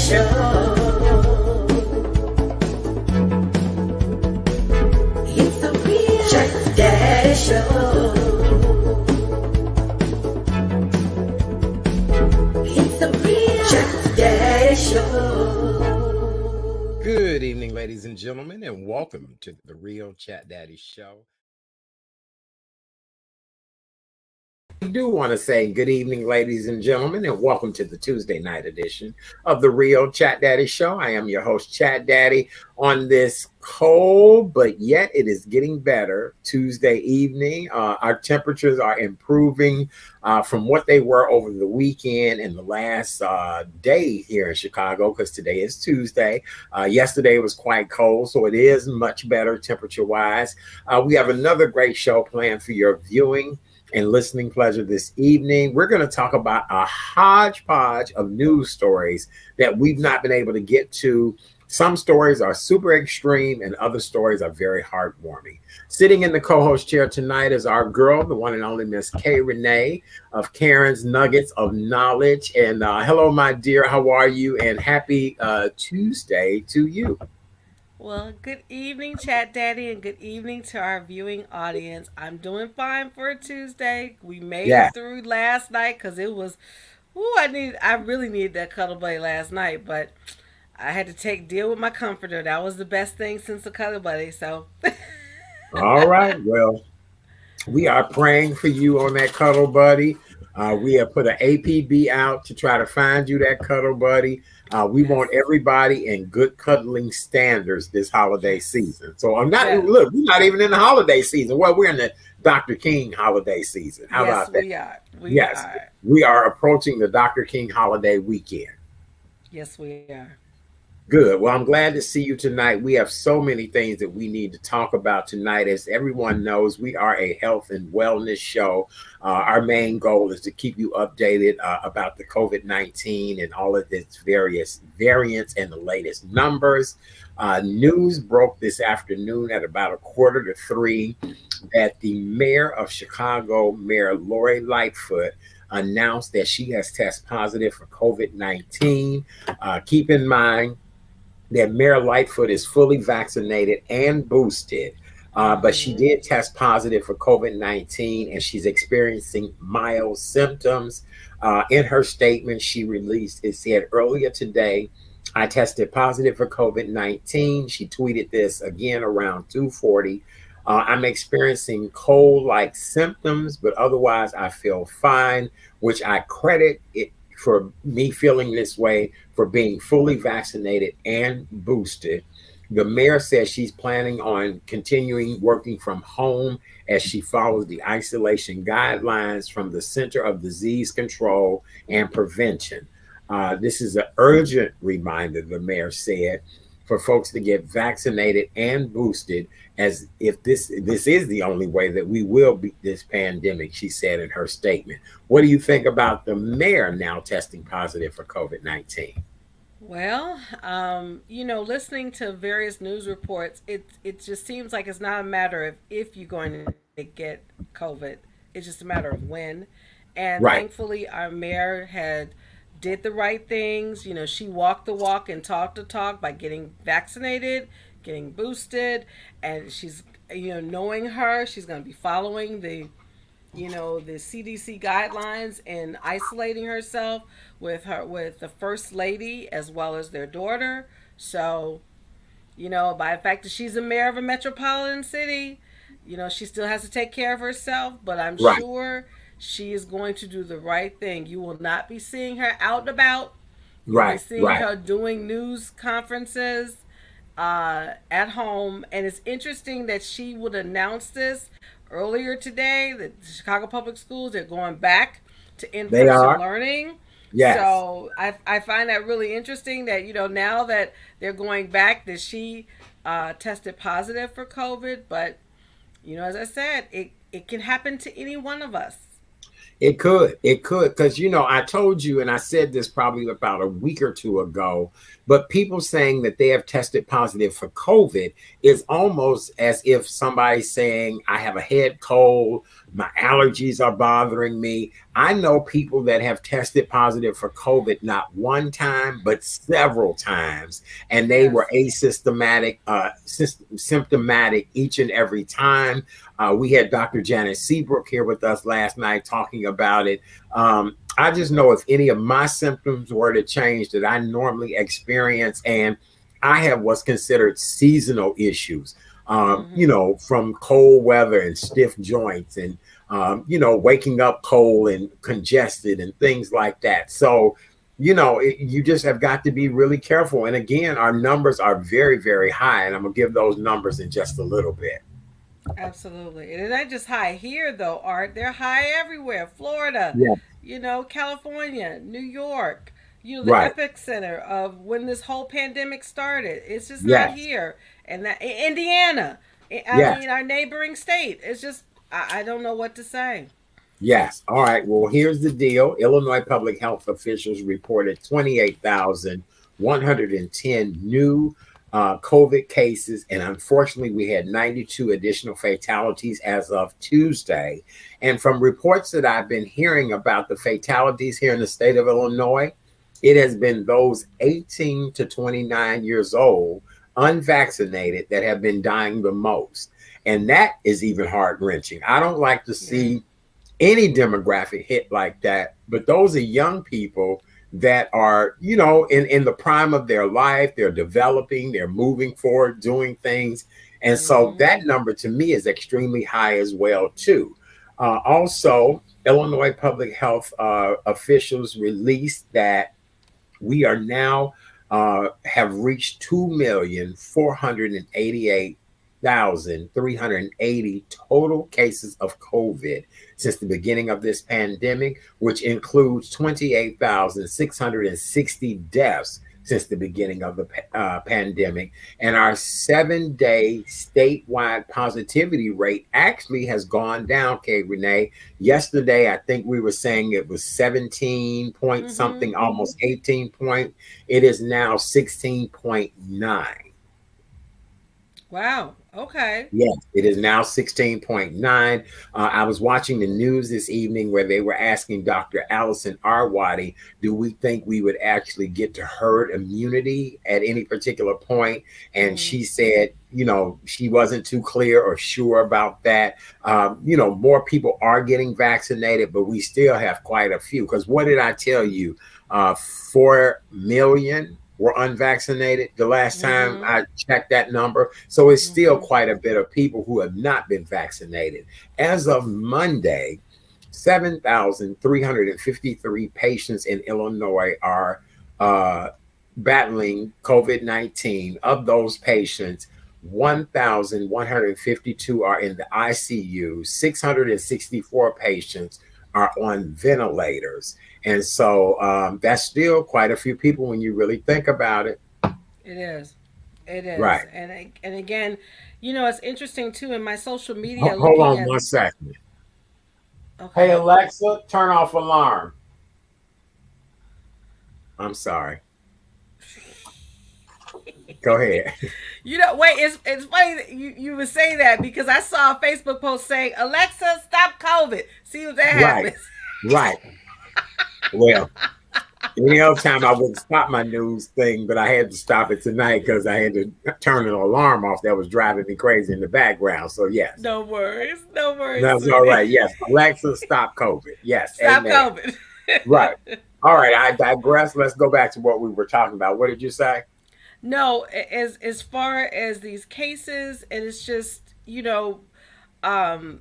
Show. It's the real Chat Daddy Show. It's the real Chat Daddy Show. Good evening, ladies and gentlemen, and welcome to the Real Chat Daddy Show. I do want to say good evening, ladies and gentlemen, and welcome to the Tuesday night edition of the Real Chat Daddy Show. I am your host, Chat Daddy, on this cold, but yet it is getting better Tuesday evening. Our temperatures are improving from what they were over the weekend and the last day here in Chicago, because today is Tuesday. Yesterday was quite cold, so it is much better temperature-wise. We have another great show planned for your viewing and listening pleasure this evening. We're going to talk about a hodgepodge of news stories that we've not been able to get to. Some stories are super extreme and other stories are very heartwarming. Sitting in the co-host chair tonight is our girl, the one and only Miss K. Renee of Karen's Nuggets of Knowledge. And hello, my dear. How are you? And happy Tuesday to you. Well, good evening, Chat Daddy, and good evening to our viewing audience. I'm doing fine for a Tuesday. We made it through last night because it was, I really needed that cuddle buddy last night, but I had to deal with my comforter. That was the best thing since the cuddle buddy. So, all right. Well, we are praying for you on that cuddle buddy. We have put an APB out to try to find you that cuddle buddy. We want everybody in good cuddling standards this holiday season. So we're not even in the holiday season. Well, we're in the Dr. King holiday season. How about that? We are approaching the Dr. King holiday weekend. Yes, we are. Good. Well, I'm glad to see you tonight. We have so many things that we need to talk about tonight. As everyone knows, we are a health and wellness show. Our main goal is to keep you updated about the COVID-19 and all of its various variants and the latest numbers. News broke this afternoon at about 2:45 that the mayor of Chicago, Mayor Lori Lightfoot, announced that she has tested positive for COVID-19. Keep in mind that Mayor Lightfoot is fully vaccinated and boosted, but she did test positive for COVID-19 and she's experiencing mild symptoms. In her statement she released, it said, earlier today, I tested positive for COVID-19. She tweeted this again around 2:40. I'm experiencing cold-like symptoms, but otherwise I feel fine, which I credit it for me feeling this way for being fully vaccinated and boosted. The mayor says she's planning on continuing working from home as she follows the isolation guidelines from the Center of Disease Control and Prevention. This is an urgent reminder, the mayor said, for folks to get vaccinated and boosted, as if this is the only way that we will beat this pandemic, she said in her statement. What do you think about the mayor now testing positive for COVID-19? Well, listening to various news reports, it just seems like it's not a matter of if you're going to get COVID. It's just a matter of when. And thankfully, our mayor did the right things. She walked the walk and talked the talk by getting vaccinated, getting boosted, and she's, knowing her, she's going to be following the CDC guidelines and isolating herself with the first lady as well as their daughter. So, by the fact that she's a mayor of a metropolitan city, she still has to take care of herself, but I'm sure she is going to do the right thing. You will not be seeing her out and about. You'll be seeing her doing news conferences at home. And it's interesting that she would announce this earlier today, that the Chicago Public Schools are going back to in-person learning. Yes. So I find that really interesting that, now that they're going back, that she tested positive for COVID. But, as I said, it can happen to any one of us. It could, because, I told you, and I said this probably about a week or two ago, but people saying that they have tested positive for COVID is almost as if somebody's saying, I have a head cold, my allergies are bothering me, I know people that have tested positive for COVID not one time, but several times, and they were Yes. asymptomatic, symptomatic each and every time. We had Dr. Janet Seabrook here with us last night talking about it. I just know if any of my symptoms were to change that I normally experience, and I have what's considered seasonal issues, Mm-hmm. from cold weather and stiff joints and waking up cold and congested and things like that. So, you just have got to be really careful. And again, our numbers are very, very high. And I'm going to give those numbers in just a little bit. Absolutely. And they're not just high here, though, Art. They're high everywhere. Florida, Yeah. California, New York, the Right. epicenter of when this whole pandemic started. It's just not Yes. here. And that Indiana, I Yes. mean, our neighboring state. It's just, I don't know what to say. Yes. All right. Well, here's the deal. Illinois public health officials reported 28,110 new COVID cases. And unfortunately, we had 92 additional fatalities as of Tuesday. And from reports that I've been hearing about the fatalities here in the state of Illinois, it has been those 18 to 29 years old, unvaccinated, that have been dying the most. And that is even heart wrenching. I don't like to Yeah. see any demographic hit like that, but those are young people that are, in the prime of their life. They're developing, they're moving forward, doing things. And so Mm-hmm. that number to me is extremely high as well too. Also, Illinois public health officials released that we are now have reached 2,488,380 total cases of COVID since the beginning of this pandemic, which includes 28,660 deaths since the beginning of the pandemic. And our 7-day statewide positivity rate actually has gone down, Kay Renee. Yesterday, I think we were saying it was 17 point Mm-hmm. something, almost 18 point. It is now 16.9. Wow. Okay. Yes, it is now 16.9. I was watching the news this evening where they were asking Dr. Allison Arwady, do we think we would actually get to herd immunity at any particular point? And Mm-hmm. she said, she wasn't too clear or sure about that. More people are getting vaccinated, but we still have quite a few. Because what did I tell you? 4 million were unvaccinated the last time Mm-hmm. I checked that number. So it's still Mm-hmm. quite a bit of people who have not been vaccinated. As of Monday, 7,353 patients in Illinois are battling COVID-19. Of those patients, 1,152 are in the ICU, 664 patients are on ventilators. And so that's still quite a few people when you really think about it. It is. It is. Right. And again, it's interesting too in my social media Hold looking on at. one second. Hey, Okay. Alexa, turn off alarm. I'm sorry. Go ahead. Wait, it's funny that you would say that because I saw a Facebook post saying, Alexa, stop COVID. See if that Right. happens. Right. Well, any other time I wouldn't stop my news thing, but I had to stop it tonight because I had to turn an alarm off that was driving me crazy in the background. So, yes, No worries. No worries, that's all sweetie. right. Yes. Alexa, stop COVID. Yes. Stop Amen. COVID. Right. All right. I digress. Let's go back to what we were talking about. What did you say? No, as far as these cases, and it's just, um,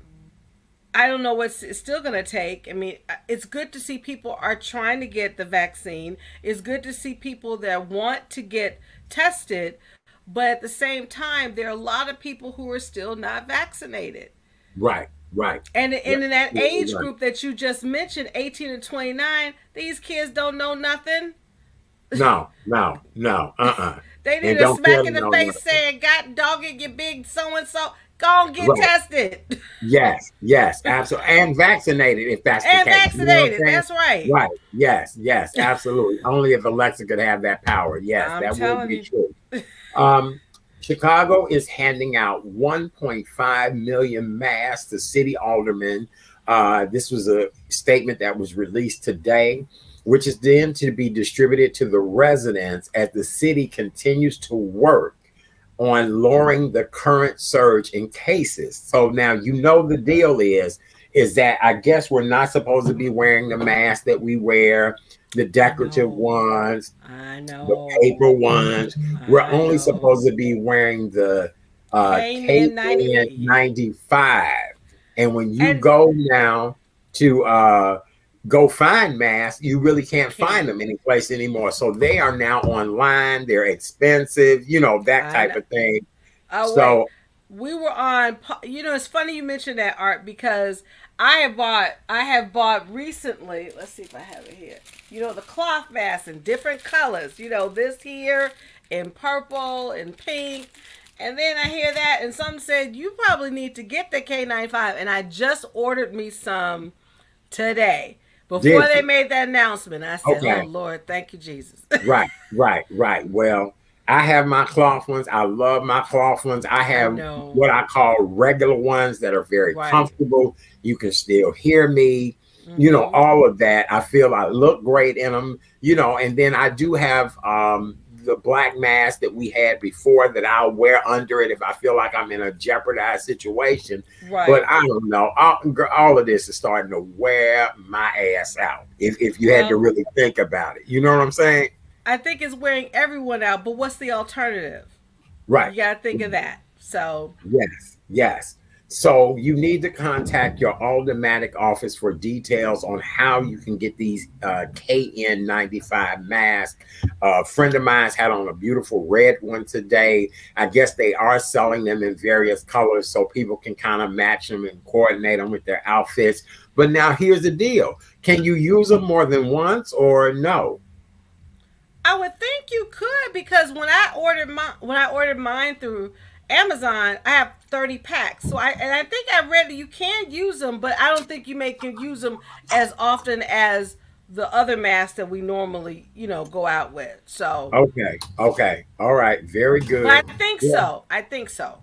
I don't know what's it's still going to take. I mean, it's good to see people are trying to get the vaccine. It's good to see people that want to get tested, but at the same time, there are a lot of people who are still not vaccinated. Right. Right. And Right. in that Absolutely age right. group that you just mentioned, 18 to 29, these kids don't know nothing. No, no, no, They need And a don't care smack to in the know face nothing. saying, God dog it, you big so and so. Go and get Right. tested. Yes, yes, absolutely. And vaccinated if that's the And case. You know what I'm vaccinated. saying? That's right. Right. Yes, yes, absolutely. Only if Alexa could have that power. Yes, I'm that would telling be you. true. Um, Chicago is handing out 1.5 million masks to city aldermen This was a statement that was released today, which is then to be distributed to the residents as the city continues to work on lowering the current surge in cases. So now you know the deal is that I guess we're not supposed to be wearing the mask that we wear, the I decorative know. ones, I the know. paper ones. We're I only know. supposed to be wearing the K-N 90. KN95. And when you And go now to go find masks, you really you can't find can't. them anyplace anymore. So they are now online. They're expensive, you know, that I type know. of thing. Oh wait, So, we were on. You know, it's funny you mentioned that, Art, because I have bought recently. Let's see if I have it here. You know, the cloth masks in different colors. You know, this here in purple and pink. And then I hear that, and some said you probably need to get the K95, and I just ordered me some today before did they you? made that announcement. I said, "Oh Okay. Lord, thank you, Jesus." Right. Well, I have my cloth ones. I love my cloth ones. I I have know, what I call regular ones that are very right? comfortable. You can still hear me, you know, Mm-hmm. all of that. I feel I look great in them, you know, and then I do have the black mask that we had before that I'll wear under it if I feel like I'm in a jeopardized situation. But Right. I don't know. All of this is starting to wear my ass out if you had to Well, really think about it. You know what I'm saying? I think it's wearing everyone out, but what's the alternative? Right. You got to think of that. So, Yes. So you need to contact your automatic office for details on how you can get these KN95 masks. A friend of mine's had on a beautiful red one today. I guess they are selling them in various colors so people can kind of match them and coordinate them with their outfits. But now here's the deal. Can you use them more than once or no? I would think you could, because when I ordered mine through Amazon, I have 30 packs. So I think I read that you can use them, but I don't think can use them as often as the other masks that we normally, go out with. So, Okay. All right. Very but good. I think Yeah. so. I think so.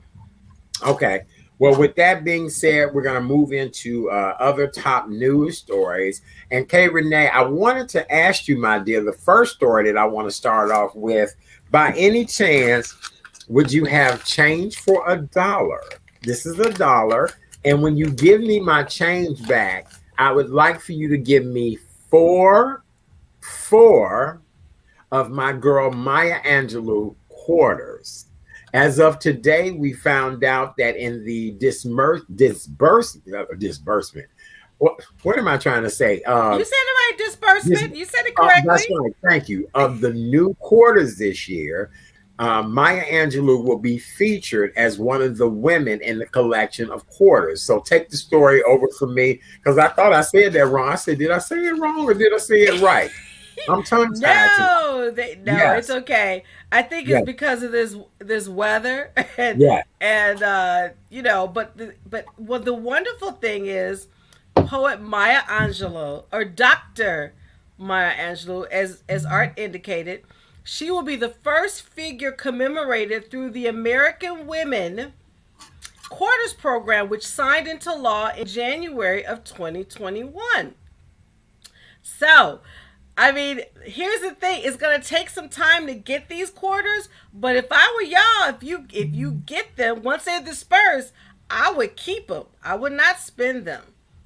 Okay. Well, with that being said, we're going to move into other top news stories. And Kay Renee, I wanted to ask you, my dear, the first story that I want to start off with. By any chance, would you have change for $1? This is $1. And when you give me my change back, I would like for you to give me four of my girl Maya Angelou quarters. As of today, we found out that in the disbursement, what am I trying to say? You said the right This, disbursement. You said it correctly. that's right. Thank you. Of the new quarters this year, Maya Angelou will be featured as one of the women in the collection of quarters. So take the story over from me because I thought I said that wrong. I said, did I say it wrong or did I say it right? I'm tongue tied tonight. No, it's Yes, okay. I think it's yes, because of this weather, and yes. but what the wonderful thing is, poet Maya Angelou, or Doctor Maya Angelou, as Art indicated, she will be the first figure commemorated through the American Women Quarters Program, which signed into law in January of 2021. So, I mean, here's the thing: it's gonna take some time to get these quarters. But if I were y'all, if you get them once they're dispersed, I would keep them. I would not spend them,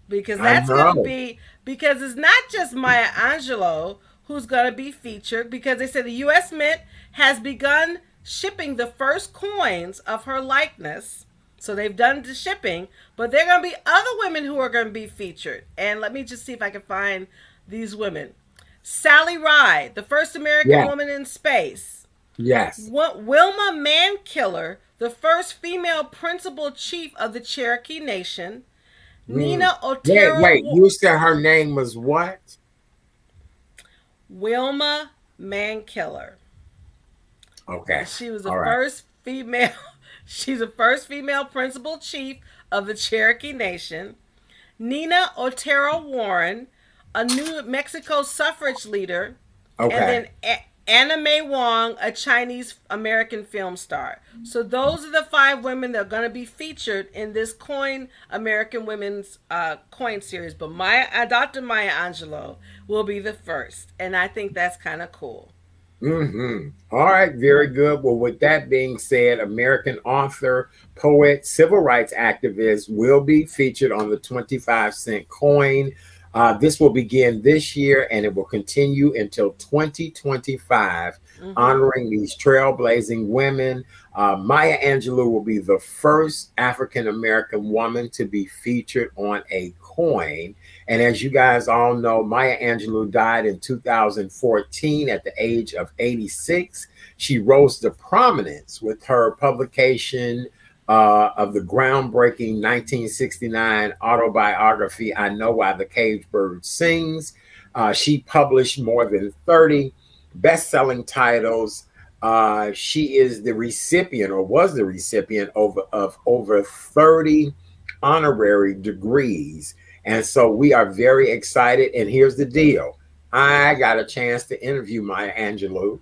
because I that's gonna know. be, because it's not just Maya Angelou who's gonna be featured. Because they said the U.S. Mint has begun shipping the first coins of her likeness. So they've done the shipping, but there are going to be other women who are going to be featured. And let me just see if I can find these women. Sally Ride, the first American Yeah, woman in space. yes. Wilma Mankiller, the first female principal chief of the Cherokee Nation. Mm. Nina Otero. Wait. You said her name was what? Wilma Mankiller. Okay. She was the All right. first female. She's the first female principal chief of the Cherokee Nation. Nina Otero Warren, a New Mexico suffrage leader, and Okay. then Anna May Wong, a Chinese American film star. So those are the five women that are going to be featured in this Coin American Women's Coin series. But Dr. Maya Angelou will be the first, and I think that's kind of cool. All right, very good. Well, with that being said, American author, poet, civil rights activist will be featured on the 25-cent coin. This will begin this year and it will continue until 2025, honoring these trailblazing women. Maya Angelou will be the first African American woman to be featured on a coin. And as you guys all know, Maya Angelou died in 2014 at the age of 86. She rose to prominence with her publication of the groundbreaking 1969 autobiography, I Know Why the Caged Bird Sings. She published more than 30 best-selling titles. She is the recipient, or was the recipient, of over 30 honorary degrees. And so we are very excited. And here's the deal. I got a chance to interview Maya Angelou,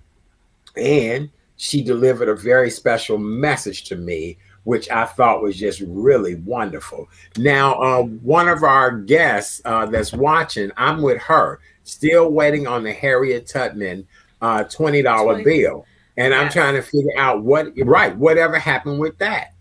and she delivered a very special message to me, which I thought was just really wonderful. Now, one of our guests that's watching, I'm with her, still waiting on the Harriet Tubman $20 bill. And I'm trying to figure out whatever happened with that.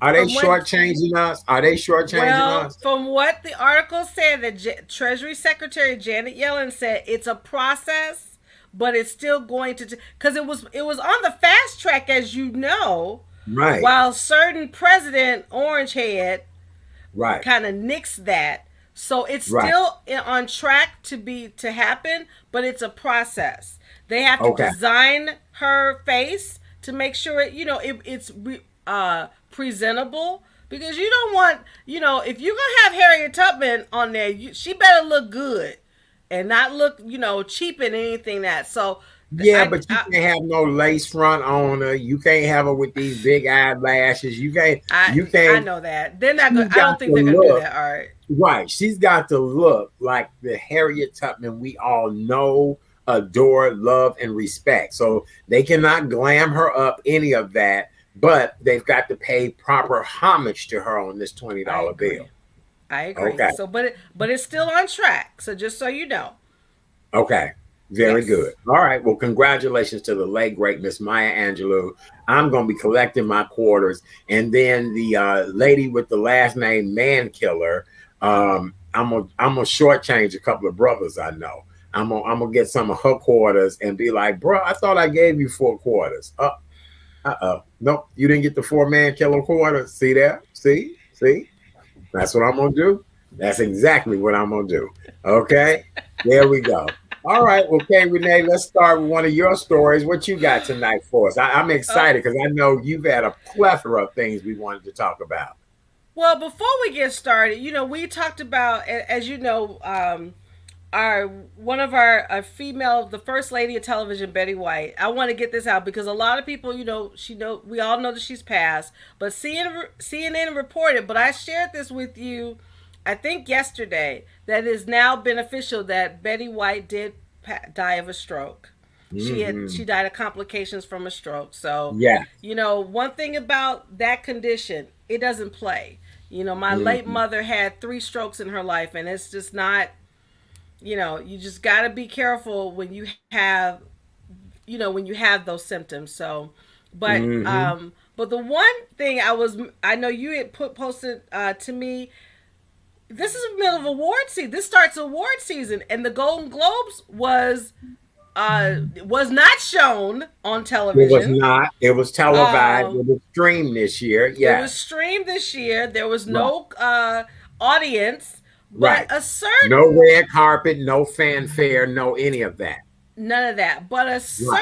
Are they shortchanging us? Are they shortchanging us? From what the article said, that Treasury Secretary Janet Yellen said, it's a process, but it's still going to, because it was on the fast track, as you know, right? While certain President Orangehead, kind of nixed that, so it's still on track to happen, but it's a process. They have to design her face to make sure it's presentable, because you don't want, if you're gonna have Harriet Tubman on there, she better look good and not look cheap in anything that. So but you can't have no lace front on her. You can't have her with these big eyelashes. You can't. I know that they're not gonna. I don't think they're gonna do that. All right. Right. She's got to look like the Harriet Tubman we all know, adore, love, and respect. So they cannot glam her up, any of that. But they've got to pay proper homage to her on this $20 bill. I agree. Okay. So, but it's still on track. So just so you know. Okay. Very good. All right. Well, congratulations to the late great Miss Maya Angelou. I'm going to be collecting my quarters, and then the lady with the last name Man Killer. I'm gonna shortchange a couple of brothers I know. I'm gonna get some of her quarters and be like, bro, I thought I gave you 4 quarters. Nope, you didn't get the 4 Man Killer quarter. See there? See? That's what I'm gonna do. That's exactly what I'm gonna do. Okay, there we go. All right, okay, Renee, let's start with one of your stories. What you got tonight for us? I'm excited because I know you've had a plethora of things we wanted to talk about. Well, before we get started, we talked about, as you know, our female, the first lady of television, Betty White. I want to get this out because a lot of people, we all know that she's passed, but CNN reported, but I shared this with you, I think yesterday, that it has now been official that Betty White did die of a stroke. She died of complications from a stroke. So, one thing about that condition, it doesn't play. My late mother had 3 strokes in her life, and it's just not, you just got to be careful when you have, those symptoms. So, but the one thing I know you had posted to me, this is the middle of award season. This starts award season, and the Golden Globes was not shown on television. It was not. It was televised. It was streamed this year. Yeah, it was streamed this year. There was no audience, but a certain no red carpet, no fanfare, no any of that. None of that. But a certain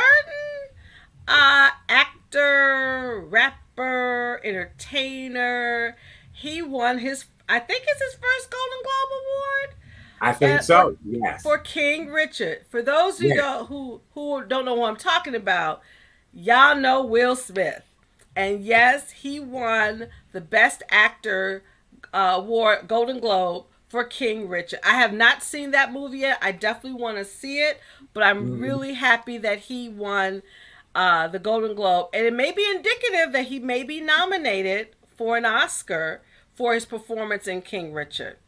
actor, rapper, entertainer, he won I think it's his first Golden Globe Award. I think so. Yes. For King Richard. For those who don't know who I'm talking about, y'all know Will Smith. And yes, he won the Best Actor award, Golden Globe, for King Richard. I have not seen that movie yet. I definitely want to see it, but I'm Mhm. really happy that he won the Golden Globe. And it may be indicative that he may be nominated for an Oscar for his performance in King Richard.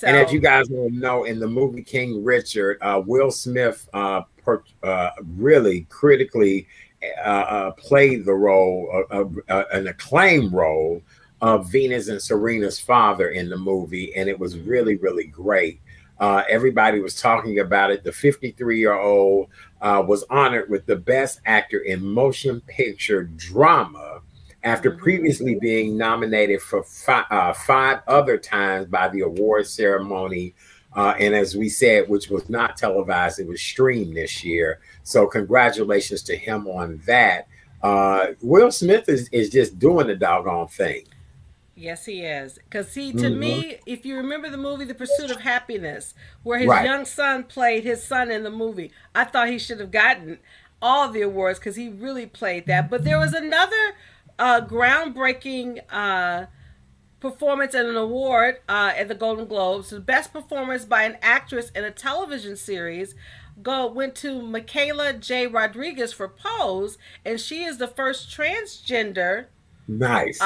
And as you So, guys will know, in the movie King Richard, Will Smith really critically played the role, an acclaimed role of Venus and Serena's father in the movie, and it was really, really great. Everybody was talking about it. The 53-year-old was honored with the Best Actor in Motion Picture Drama after mm-hmm. previously being nominated for five other times by the award ceremony. And as we said, which was not televised, it was streamed this year. So congratulations to him on that. Will Smith is just doing the doggone thing. Yes, he is. Because he, to Mm-hmm. me, if you remember the movie The Pursuit of Happiness, where his Right. young son played his son in the movie, I thought he should have gotten all the awards because he really played that. But there was another groundbreaking performance and an award at the Golden Globes. The best performance by an actress in a television series went to Michaela J. Rodriguez for Pose, and she is the first transgender Nice.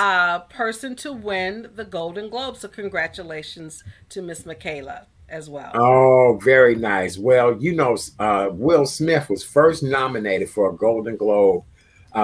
person to win the Golden Globe. So congratulations to Miss Michaela as well. Oh, very nice. Well, Will Smith was first nominated for a Golden Globe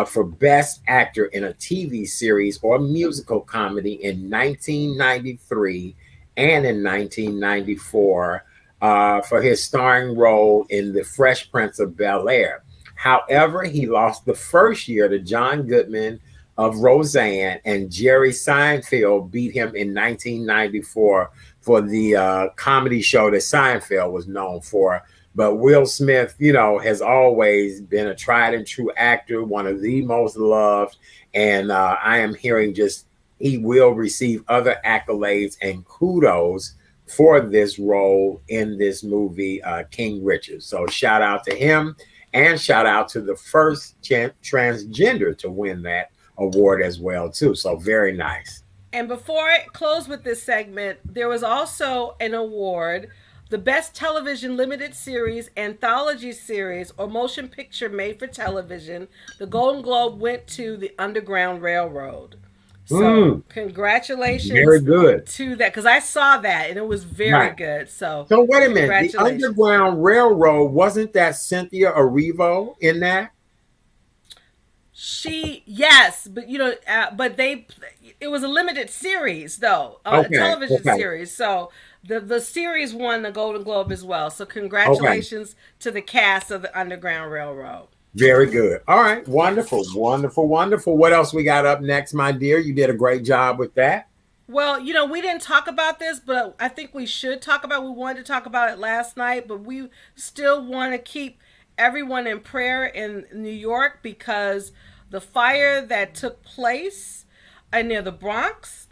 for Best Actor in a TV series or musical comedy in 1993 and in 1994 for his starring role in The Fresh Prince of Bel-Air. However, he lost the first year to John Goodman of Roseanne, and Jerry Seinfeld beat him in 1994 for the comedy show that Seinfeld was known for. But Will Smith, has always been a tried and true actor, one of the most loved. And I am hearing just he will receive other accolades and kudos for this role in this movie, King Richard. So shout out to him and shout out to the first transgender to win that award as well too. So very nice. And before I close with this segment, there was also an award, the Best Television Limited Series, Anthology Series, or Motion Picture Made for Television. The Golden Globe went to The Underground Railroad. So Very congratulations good. to that, because I saw that and it was very Right. good. So So wait a minute. The congratulations. Underground Railroad, wasn't that Cynthia Erivo in that? Yes, but but it was a limited series though, a Okay. television Okay. series. So the series won the Golden Globe as well. So Okay. congratulations to the cast of the Underground Railroad. Very good. All right. Yes. Wonderful. Wonderful. Wonderful. What else we got up next, my dear? You did a great job with that. Well, we didn't talk about this, but I think we should talk about. We wanted to talk about it last night, but we still want to keep everyone in prayer in New York because the fire that took place near the Bronx,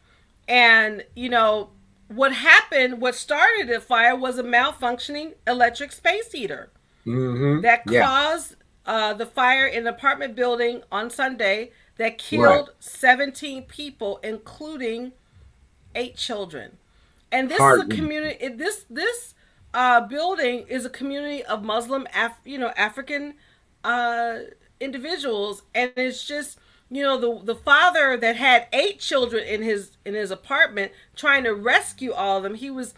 and what happened, what started the fire was a malfunctioning electric space heater Mm-hmm. that Yeah. caused the fire in an apartment building on Sunday that Right. killed 17 people, including 8 children. And this is a Hard. community. This building is a community of Muslim, African uh, individuals, and it's just the father that had 8 children in his apartment trying to rescue all of them. He was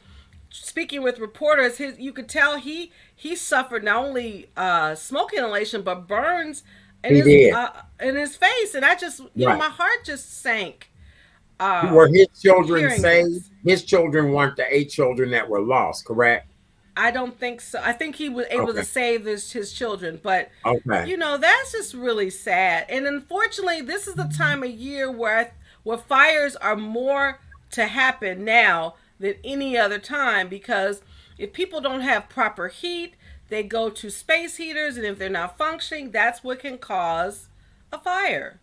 speaking with reporters. You could tell he suffered not only smoke inhalation but burns He did. in his face, and I just Right. my heart just sank. Were his children Hearing saved? this. His children weren't the 8 children that were lost, correct? I don't think so. I think he was able to Okay. save his children, but Okay. that's just really sad. And unfortunately, this is the time of year where fires are more to happen now than any other time, because if people don't have proper heat, they go to space heaters, and if they're not functioning, that's what can cause a fire.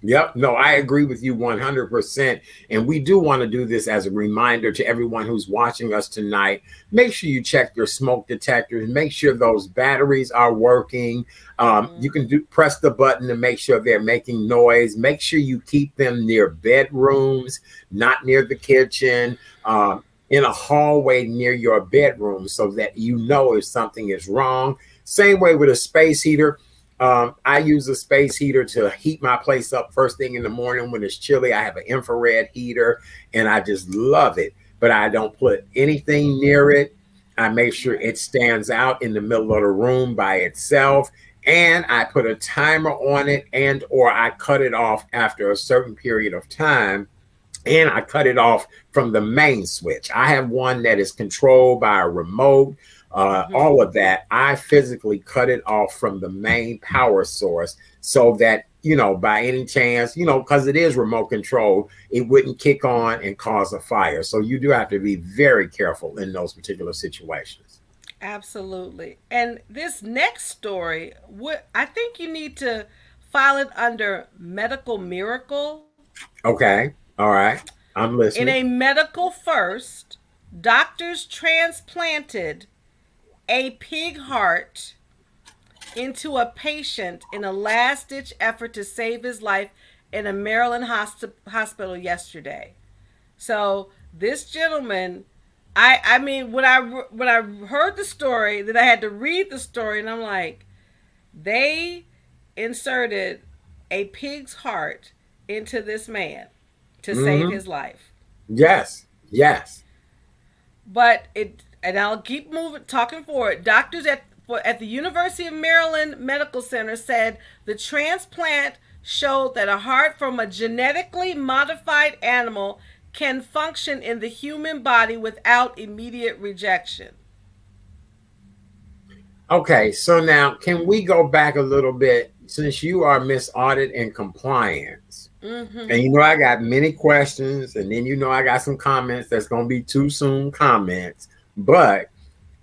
Yep. No, I agree with you 100%. And we do want to do this as a reminder to everyone who's watching us tonight. Make sure you check your smoke detectors. Make sure those batteries are working. You can press the button to make sure they're making noise. Make sure you keep them near bedrooms, not near the kitchen. In a hallway near your bedroom so that you know if something is wrong. Same way with a space heater. I use a space heater to heat my place up first thing in the morning when it's chilly. I have an infrared heater and I just love it, but I don't put anything near it. I make sure it stands out in the middle of the room by itself. And I put a timer on it and or I cut it off after a certain period of time, and I cut it off from the main switch. I have one that is controlled by a remote, all of that. I physically cut it off from the main power source so that, by any chance, because it is remote control, it wouldn't kick on and cause a fire. So you do have to be very careful in those particular situations. Absolutely. And this next story, I think you need to file it under medical miracle. Okay. All right. I'm In listening. a medical first, doctors transplanted a pig heart into a patient in a last ditch effort to save his life in a Maryland hospital yesterday. So this gentleman, I mean, when I heard the story, then I had to read the story, and I'm like, they inserted a pig's heart into this man to save Hmm. his life. Yes. Yes. But and I'll keep moving, talking forward. Doctors at the University of Maryland Medical Center said the transplant showed that a heart from a genetically modified animal can function in the human body without immediate rejection. Okay, so now can we go back a little bit since you are Miss Audit and Compliance? Mm-hmm. And I got many questions, and then I got some comments that's going to be too soon comments, but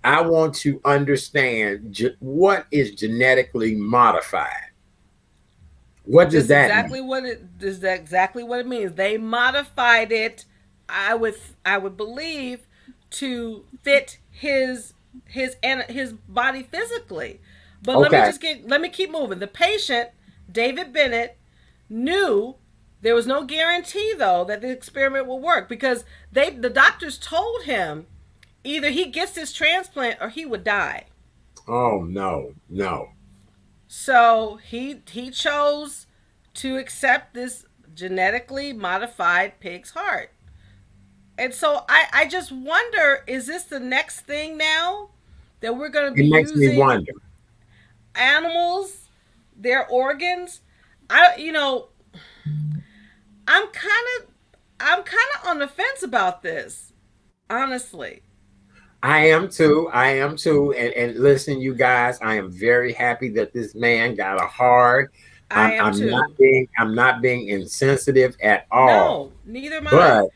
I want to understand what is genetically modified. What does Just that mean? exactly what it is. That exactly what it means. They modified it. I would believe to fit his body physically. But Okay, let me keep moving. The patient, David Bennett, knew there was no guarantee though that the experiment will work because the doctors told him either he gets this transplant or he would die. oh no, no. So he chose to accept this genetically modified pig's heart. And so I just wonder, is this the next thing now that we're going to be It makes me using wonder. animals, their organs? I you know, I'm kind of I'm kind of on the fence about this, honestly. I am too. I am too. And listen, you guys, I am very happy that this man got a heart. I am I'm not too. being insensitive at all. No, neither am I. But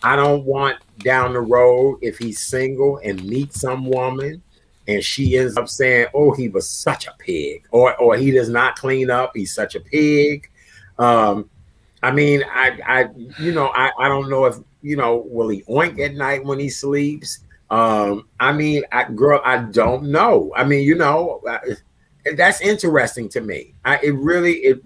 I don't want down the road if he's single and meets some woman and she ends up saying, "Oh, he was such a pig," or he does not clean up. He's such a pig. Um, I mean, I don't know if will he oink at night when he sleeps. I mean, girl, I don't know. I mean, that's interesting to me.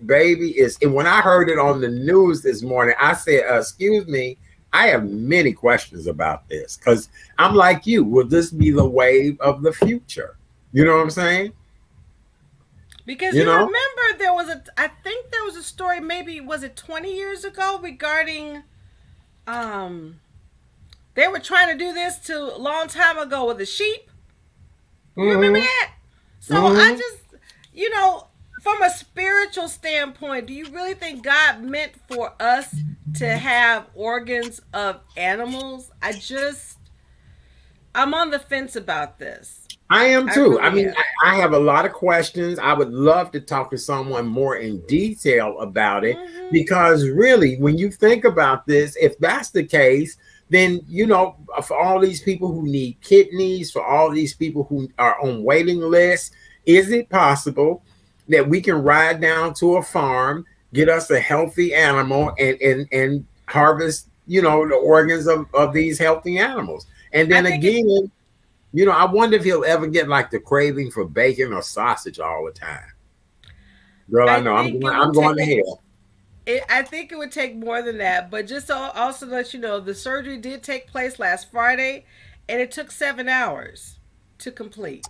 Baby, is. And when I heard it on the news this morning, I said, "Excuse me." I have many questions about this because I'm like you. Will this be the wave of the future? You know what I'm saying? Because You you know? remember I think there was a story, maybe was it 20 years ago, regarding um they were trying to do this to a long time ago with the sheep. You remember Hmm. that? So I Hmm. just, from a spiritual standpoint, do you really think God meant for us to have organs of animals? I'm on the fence about this. I am I too. I really mean, am. I have a lot of questions. I would love to talk to someone more in detail about it Mhm. because, really, when you think about this, if that's the case, then, for all these people who need kidneys, for all these people who are on waiting lists, is it possible that we can ride down to a farm, get us a healthy animal and harvest, the organs of these healthy animals. And I then think it. again, I wonder if he'll ever get like the craving for bacon or sausage all the time. Girl, I I know think it I'm would going take. to hell. I think it would take more than that. But just so also to let you know, the surgery did take place last Friday, and it took 7 hours to complete.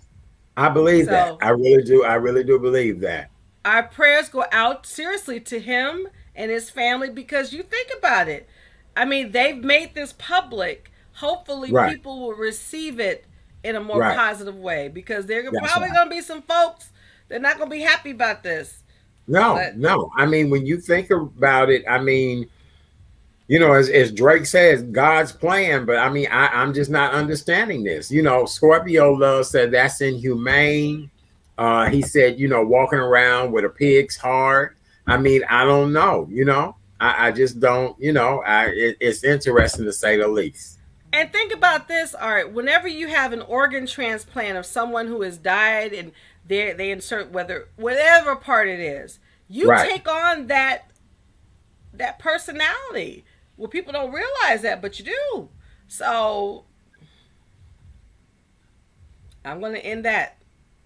I believe that. So I really do. I really do believe that. our prayers go out seriously to him and his family, because you think about it. I mean, they've made this public. Hopefully, Right. people will receive it in a more Right. positive way, because there are That's probably right. going to be some folks that are not going to be happy about this. No, But no. I mean, when you think about it, I mean, as Drake says, God's plan. But I mean, I'm just not understanding this. Scorpio Love said that's inhumane. He said, walking around with a pig's heart. I mean, I don't know. I just don't. It's interesting to say the least. and think about this, all right, whenever you have an organ transplant of someone who has died, and they insert whatever part it is, you Right. take on that personality. Well, people don't realize that, but you do. So I'm going to end that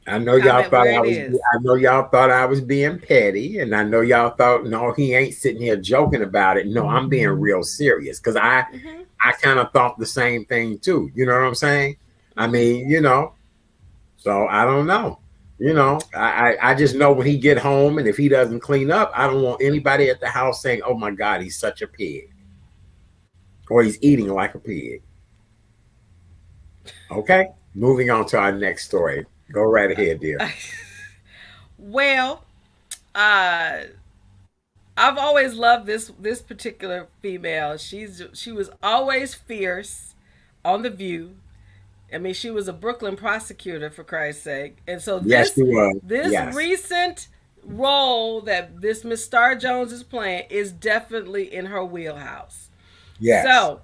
I know y'all comment thought where I it was. is. I know y'all thought I was being petty, and I know y'all thought, no, he ain't sitting here joking about it. No, I'm being real serious because Hmm. I kind of thought the same thing too. You know what I'm saying? I Hmm. mean, so I don't know. I just know when he get home and if he doesn't clean up, I don't want anybody at the house saying, "Oh my God, he's such a pig," or "He's eating like a pig." Okay, moving on to our next story. Go right ahead, dear. Well, uh, I've always loved this particular female. She was always fierce on the View. I mean, she was a Brooklyn prosecutor, for Christ's sake. And so Yes, she was. this Yes, recent role that this Miss Star Jones is playing is definitely in her wheelhouse. yes. So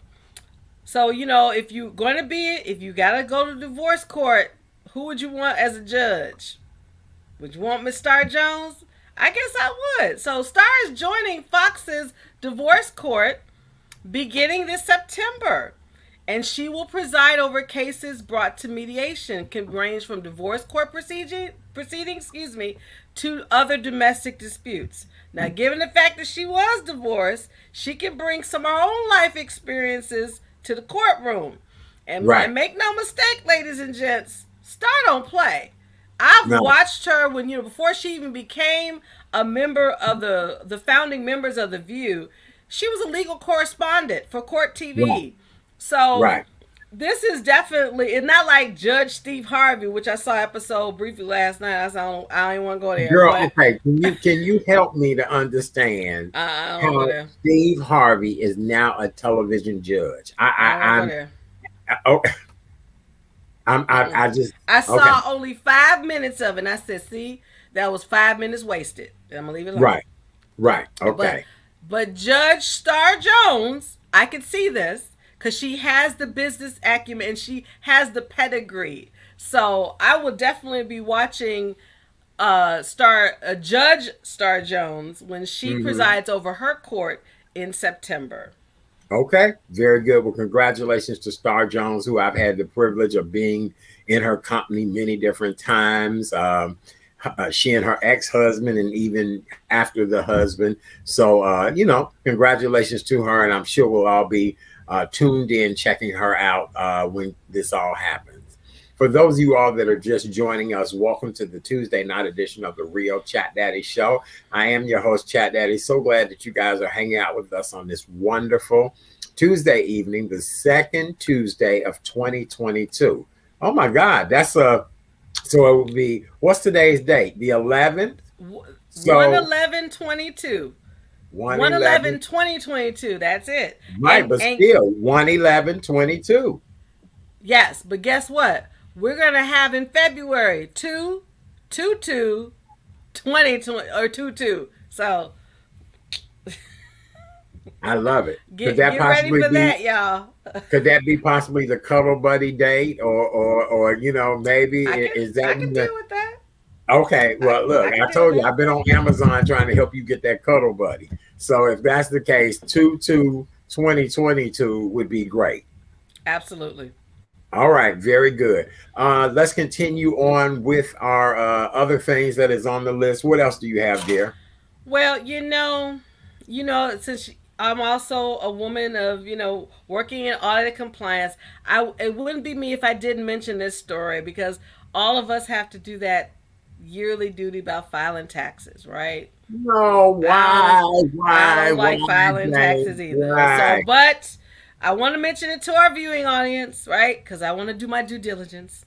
if you're going to if you got to go to divorce court, who would you want as a judge? Would you want Miss Star Jones? I guess I would. So Star is joining Fox's divorce court beginning this September. And she will preside over cases brought to mediation, can range from divorce court proceedings, to other domestic disputes. Now, given the fact that she was divorced, she can bring some of her own life experiences to the courtroom. And Right. make no mistake, ladies and gents, Star don't play. I've No. watched her when before she even became a member of the founding members of the View. She was a legal correspondent for Court Right. TV. So Right. this is definitely, it's not like Judge Steve Harvey, which I saw episode briefly last night. I don't even want to go there, Girl, but okay. Can you help me to understand I don't want to go how there. Steve Harvey is now a television judge? I don't want to go there. Oh, Mm-mm. I just I okay. saw only 5 minutes of it, and I said, "See, that was 5 minutes wasted." And I'm gonna leave it alone. Right. Right. But Okay. Judge Star Jones, I could see this because she has the business acumen and she has the pedigree. So I will definitely be watching Judge Star Jones when she Hmm. presides over her court in September. Okay. Very good. Well, congratulations to Star Jones, who I've had the privilege of being in her company many different times. She and her ex-husband, and even after the husband. So, congratulations to her, and I'm sure we'll all be tuned in, checking her out when this all happens. For those of you all that are just joining us, welcome to the Tuesday night edition of the Real Chat Daddy Show. I am your host, Chat Daddy. So glad that you guys are hanging out with us on this wonderful Tuesday evening, the second Tuesday of 2022. Oh my God, so it would be, what's today's date? The 11th? One So eleven 22. 111, 2022. That's it. right, but And still 111/22. yes, but guess what? We're gonna have in February 2/22/2020 or 2/2. So I love it. Could get that ready possibly for be that, y'all. possibly the cuddle buddy date, or maybe I is that can when deal with that. Okay, well, look, I can I deal with told you that. I've been on Amazon trying to help you get that cuddle buddy. So if that's the case, 2/2/2022 would be great. Absolutely. All right, very good. Let's continue on with our other things that is on the list. What else do you have there? Well, since I'm also a woman of, working in audit compliance, it wouldn't be me if I didn't mention this story because all of us have to do that yearly duty about filing taxes, right? No, I don't I don't why, like filing James? taxes either. So, Why? but I want to mention it to our viewing audience, right? Because I want to do my due diligence.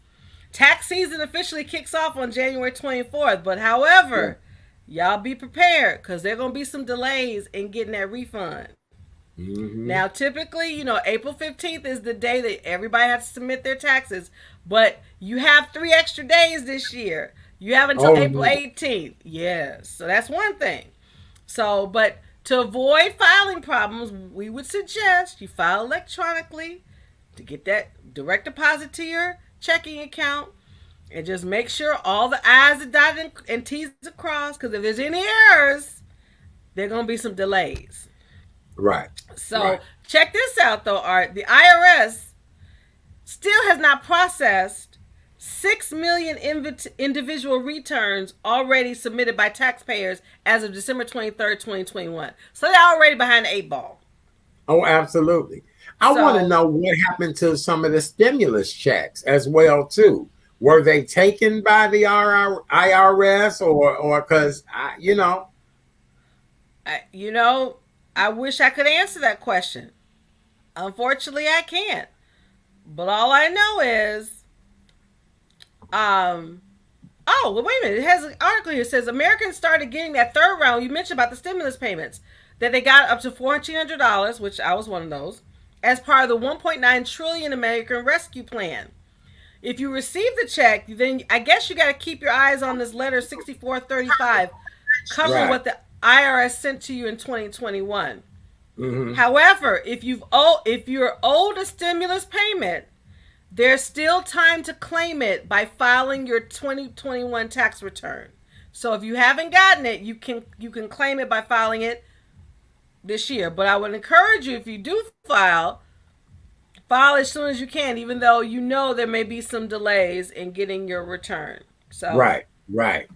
Tax season officially kicks off on January 24th, but however, y'all be prepared because there are going to be some delays in getting that refund. Mm-hmm. Now, typically, April 15th is the day that everybody has to submit their taxes, but you have 3 extra days this year. You have until Oh, April no. 18th. Yes. So that's one thing. So, but to avoid filing problems, we would suggest you file electronically to get that direct deposit to your checking account and just make sure all the I's are dotted and T's are crossed because if there's any errors, there are going to be some delays. Right, So right, check this out though, Art. The IRS still has not processed 6 million individual returns already submitted by taxpayers as of December 23rd, 2021. So they're already behind the 8 ball. Oh, absolutely. I want to So, know what happened to some of the stimulus checks as well too. Were they taken by the IRS or because I, you know, I wish I could answer that question. Unfortunately, I can't. But all I know is, um, oh, well, wait a minute. It has an article here that says Americans started getting that third round. You mentioned about the stimulus payments that they got up to $1,400, which I was one of those, as part of the 1.9 trillion American Rescue Plan. If you receive the check, then I guess you got to keep your eyes on this letter 6435 covering right. what the IRS sent to you in 2021. Hmm. However, if you're owed a stimulus payment, there's still time to claim it by filing your 2021 tax return. So if you haven't gotten it, you can claim it by filing it this year. But I would encourage you if you do file as soon as you can, even though you know there may be some delays in getting your return. So Right, right.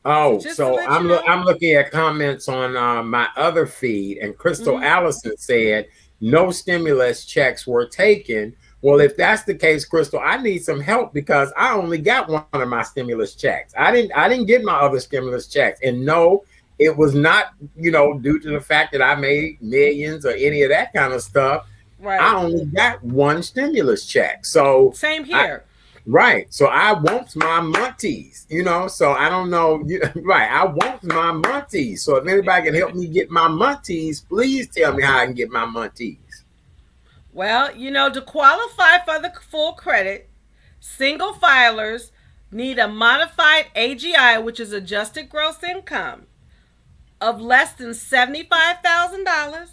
Oh, just to so let you know. I'm looking at comments on my other feed, and Crystal Mm-hmm. Allison said no stimulus checks were taken. Well, if that's the case, Crystal, I need some help because I only got one of my stimulus checks. I didn't get my other stimulus checks, and no, it was not due to the fact that I made millions or any of that kind of stuff. I Right. only got one stimulus check, so Same I here. right. So I want my monties, So I don't know. Right. I want my monties. So if anybody can help me get my monties, please tell me how I can get my monties. Well, to qualify for the full credit, single filers need a modified AGI, which is adjusted gross income, of less than $75,000,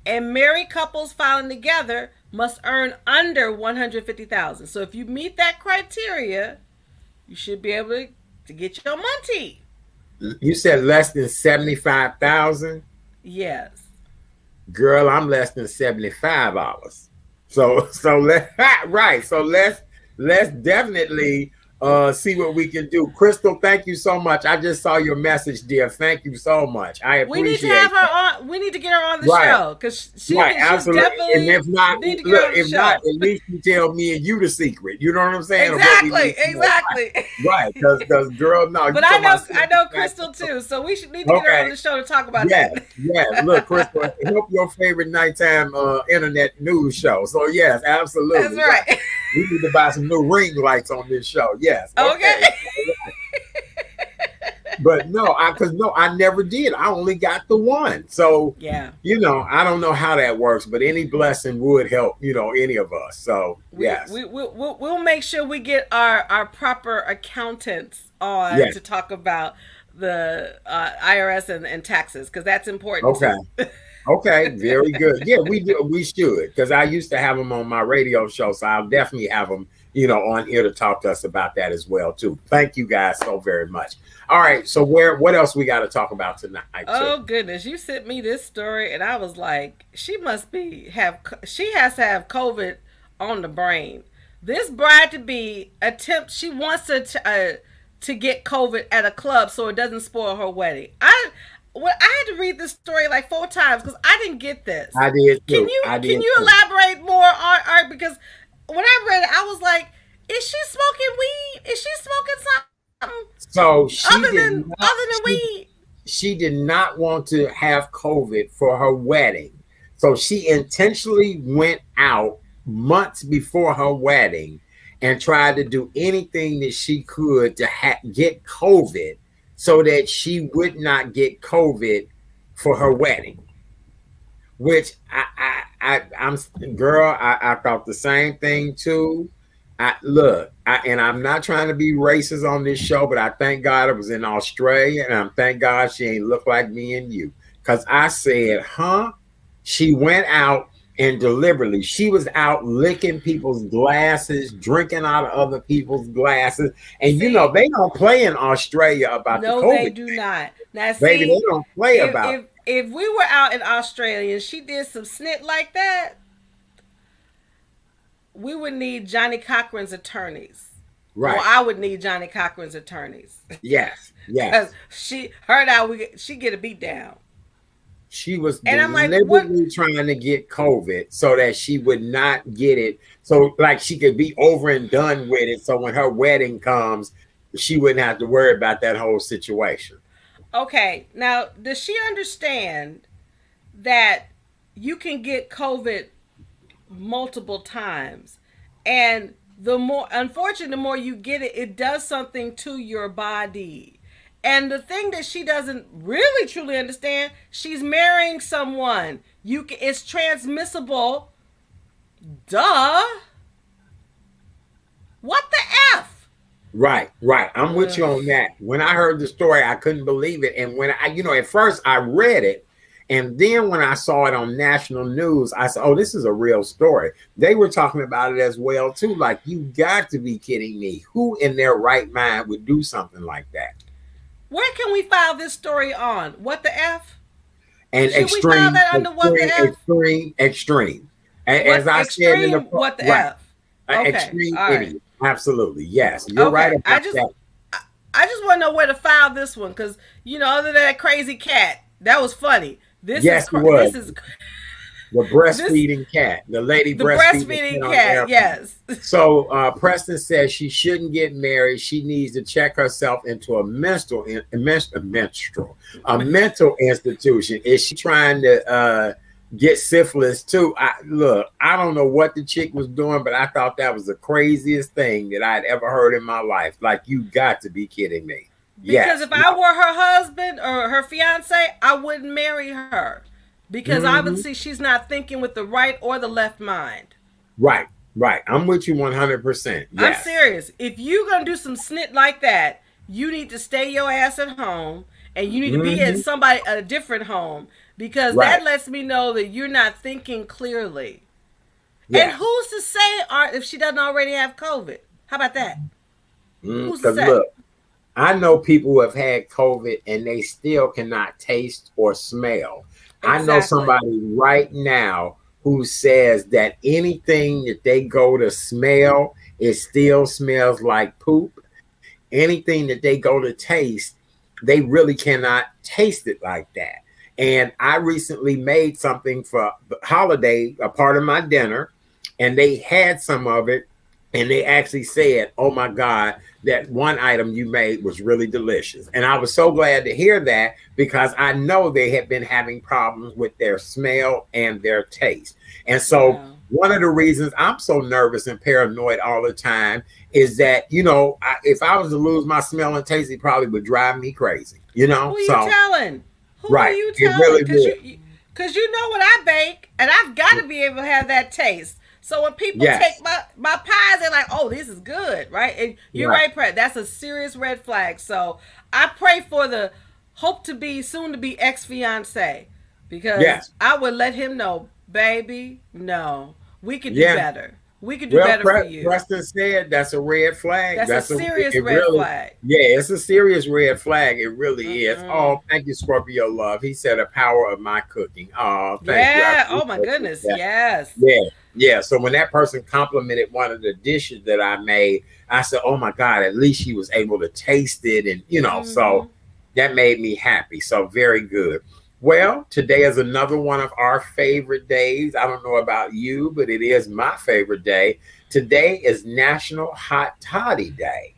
and married couples filing together must earn under $150,000. So if you meet that criteria, you should be able to get your money. You said less than 75,000. Yes. Girl, I'm less than $75. So let right. So let's definitely see what we can do. Crystal, thank you so much. I just saw your message, dear. Thank you so much. I We need to appreciate have that. her on. We need to get her on the Right. show because Right, she's absolutely. And definitely if not, need to get her look, on the if not, show. at least you tell me and you the secret. You know what I'm saying? Of what we Exactly, need to know. exactly. Right, because girl, no, you But I talking know about I know 75. Crystal too, so we should need to get her on Okay. the show to talk about Yes, that. yes. Look, Crystal, help your favorite nighttime internet news show. So yes, That's absolutely. Right. right. We need to buy some new ring lights on this show. Yes. Okay. Okay. But no, I never did. I only got the one. So, Yeah. I don't know how that works, but any blessing would help, any of us. So yes. We'll make sure we get our proper accountants on Yes. to talk about the IRS and taxes because that's important Okay. too. Okay, very good. Yeah, we do. We should, because I used to have them on my radio show, so I'll definitely have them on here to talk to us about that as well too. Thank you guys so very much. All right, so what else we got to talk about tonight too? Oh goodness, you sent me this story, and I was like, she has to have COVID on the brain. This bride to be she wants to get COVID at a club so it doesn't spoil her wedding. I had to read this story like 4 times because I didn't get this. I did Can too. you I can did you too. elaborate more on Art? Because when I read it, I was like, is she smoking weed? Is she smoking something So she other did than not. other than weed? She did not want to have COVID for her wedding. So she intentionally went out months before her wedding and tried to do anything that she could to get COVID so that she would not get COVID for her wedding. Which I'm girl, I thought the same thing too. And I'm not trying to be racist on this show, but I thank God it was in Australia, and I thank God she ain't look like me and you. Cause I said, huh? She went out and deliberately, she was out licking people's glasses, drinking out of other people's glasses. And See, they don't play in Australia about the no, they COVID. do not. Now, Baby, they see, don't play about it. if we were out in Australia and she did some snit like that, we would need Johnny Cochran's attorneys. Or Right. I would need Johnny Cochran's attorneys. Yes. Because Yes. she get a beat down. She was And I'm like, what? deliberately trying to get COVID so that she would not get it. So, like, she could be over and done with it. So, when her wedding comes, she wouldn't have to worry about that whole situation. Okay, now, does she understand that you can get COVID multiple times? And unfortunately, the more you get it, it does something to your body. And the thing that she doesn't really truly understand, she's marrying someone. It's transmissible. Duh. What the F? Right, right. I'm with you on that. When I heard the story, I couldn't believe it. And when at first I read it, and then when I saw it on national news, I said, oh, this is a real story. They were talking about it as well, too. Like, you got to be kidding me. Who in their right mind would do something like that? Where can we file this story on? What the F? And Should we file that under what the F? extreme. As What I said in extreme? the What the right, F? Okay, extreme all right. idiot. Absolutely, yes, you're right Okay, about that. I just want to know where to file this one because other than that crazy cat, that was funny. Yes, it was. This is The breastfeeding cat, the lady the breastfeeding breastfeeding on the cat. airplane. Yes. So Preston says she shouldn't get married. She needs to check herself into a mental institution. Is she trying to get syphilis too? I don't know what the chick was doing, but I thought that was the craziest thing that I'd ever heard in my life. Like, you got to be kidding me. Because Yes. if I were her husband or her fiance, I wouldn't marry her. Because obviously she's not thinking with the right or the left mind. Right, right. I'm with you 100%. Yes. I'm serious. If you're going to do some snit like that, you need to stay your ass at home and you need to be in a different home because that lets me know that you're not thinking clearly. Yeah. And who's to say if she doesn't already have COVID? How about that? Who's to say? Look, I know people who have had COVID and they still cannot taste or smell. Exactly. I know somebody right now who says that anything that they go to smell, it still smells like poop. Anything that they go to taste, they really cannot taste it like that. And I recently made something for the holiday, a part of my dinner, and they had some of it. And they actually said, oh my God, that one item you made was really delicious. And I was so glad to hear that because I know they had been having problems with their smell and their taste. And so one of the reasons I'm so nervous and paranoid all the time is that, if I was to lose my smell and taste, it probably would drive me crazy, Who are you telling? Who right, are you telling? Really because you know what I bake and I've got to be able to have that taste. So when people take my pies, they're like, oh, this is good, right? And you're right, Brett. That's a serious red flag. So I pray for the soon to be ex-fiance because I would let him know, baby, no, we can do better. We could do Well, better for you. Preston said that's a red flag. That's a That's a serious it red really, flag. yeah, it's a serious red flag. It really is. Oh, Mm-mm. thank you, Scorpio Love. He said the power of my cooking. Oh, thank you. I Yeah. Oh my appreciate goodness. that. Yes. Yeah, yeah. So when that person complimented one of the dishes that I made, I said, "Oh my God!" At least she was able to taste it, and Mm-hmm. so that made me happy. So very good. Well, today is another one of our favorite days. I don't know about you, but it is my favorite day. Today is National Hot Toddy Day.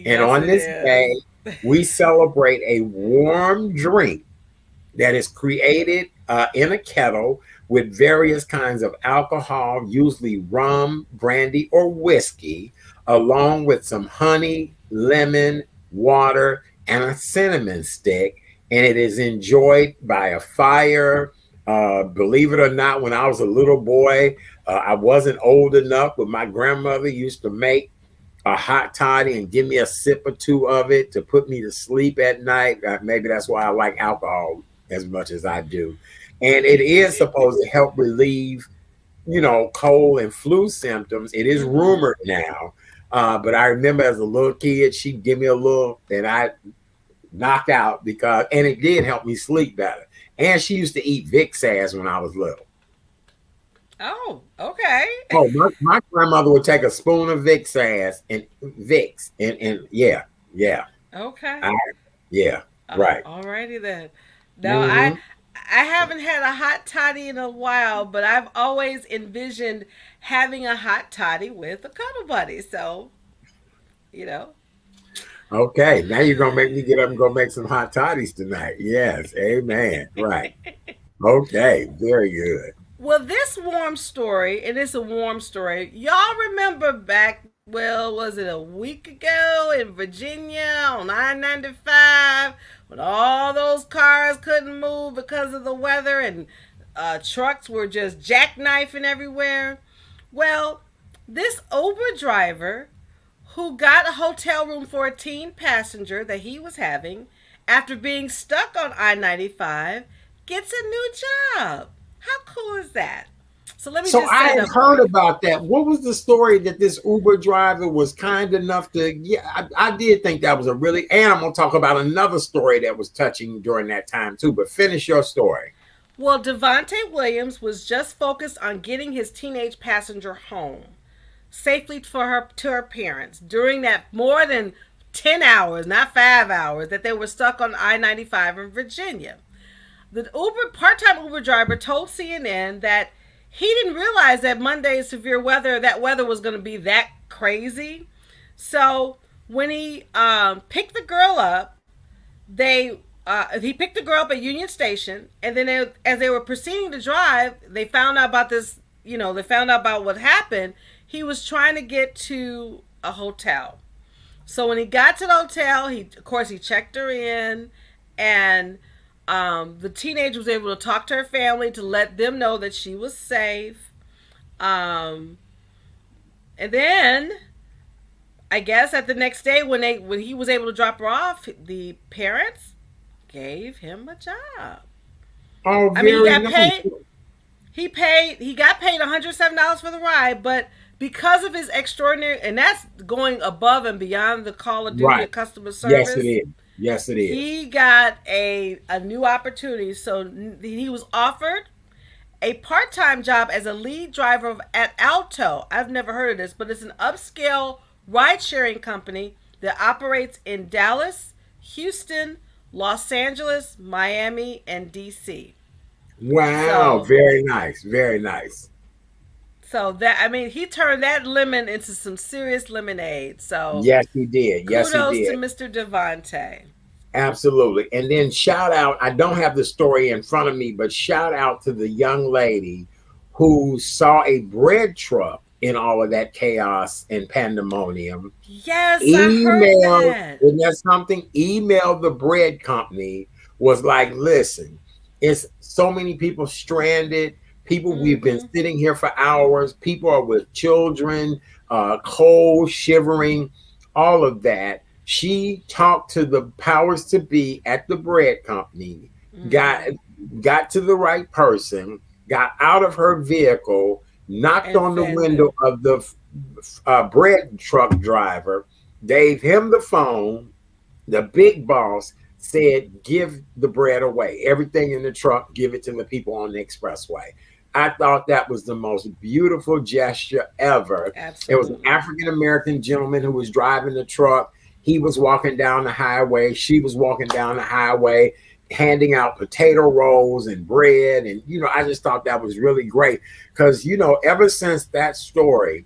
And Yes, on it this is. day, we celebrate a warm drink that is created in a kettle with various kinds of alcohol, usually rum, brandy, or whiskey, along with some honey, lemon, water, and a cinnamon stick. And it is enjoyed by a fire. Believe it or not, when I was a little boy, I wasn't old enough, but my grandmother used to make a hot toddy and give me a sip or two of it to put me to sleep at night. Maybe that's why I like alcohol as much as I do. And it is supposed to help relieve, cold and flu symptoms. It is Mm-hmm. rumored now. But I remember as a little kid, she'd give me a little that I knocked out and it did help me sleep better. And she used to eat Vicks ass when I was little. Oh, okay. Oh, my grandmother would take a spoon of Vicks ass and Vicks and yeah, yeah. Okay. I, yeah, right. Alrighty then. Now Hmm. I haven't had a hot toddy in a while, but I've always envisioned having a hot toddy with a cuddle buddy. So, you know. Okay, now you're gonna make me get up and go make some hot toddies tonight. Yes, amen. Right. Okay, very good. Well, this warm story, and it's a warm story. Y'all remember back, well, was it a week ago in Virginia on I-95 when all those cars couldn't move because of the weather and trucks were just jackknifing everywhere? Well, this Uber driver who got a hotel room for a teen passenger that he was having after being stuck on I 95 gets a new job. How cool is that? So let me So just I set it had up for heard you. about that. What was the story that this Uber driver was kind enough to? Yeah, I did think that was a really. And I'm gonna talk about another story that was touching during that time too. But finish your story. Well, Devonte Williams was just focused on getting his teenage passenger home safely for her to her parents during that more than 10 hours, not 5 hours, that they were stuck on I 95 in Virginia. The Uber part-time Uber driver told CNN that he didn't realize that Monday's severe weather, that weather was going to be that crazy. So when he picked the girl up, he picked the girl up at Union Station, and then as they were proceeding to drive, they found out about this. They found out about what happened. He was trying to get to a hotel. So when he got to the hotel, of course he checked her in, and the teenager was able to talk to her family to let them know that she was safe. Um, and then I guess at the next day when he was able to drop her off, the parents gave him a job. Oh, I mean, he very got nice. paid. He got paid $107 for the ride, but because of his extraordinary, and that's going above and beyond the Call of Duty Right. of customer Yes, it service, is. Yes, it is. he got a new opportunity. So he was offered a part-time job as a lead driver at Alto. I've never heard of this, but it's an upscale ride-sharing company that operates in Dallas, Houston, Los Angeles, Miami, and DC. Wow, So very nice. Very nice. that, I mean, he turned that lemon into some serious lemonade. So Yes, he did. Yes, he kudos to did. Mr. Devante. Absolutely. And then shout out, I don't have the story in front of me, but shout out to the young lady who saw a bread truck in all of that chaos and pandemonium. Yes, I heard Email, that. and that's something, email the bread company, was like, listen, it's so many people stranded. People, we've been Mm-hmm. sitting here for hours. People are with children, cold, shivering, all of that. She talked to the powers to be at the bread company, got Mm-hmm. got to the right person, got out of her vehicle, knocked And on the fed window them. of the bread truck driver, gave him the phone. The big boss said, give the bread away. Everything in the truck, give it to the people on the expressway. I thought that was the most beautiful gesture ever. It was an Absolutely. African American gentleman who was driving the truck. He was walking down the highway. She was walking down the highway, handing out potato rolls and bread. And, I just thought that was really great because, ever since that story,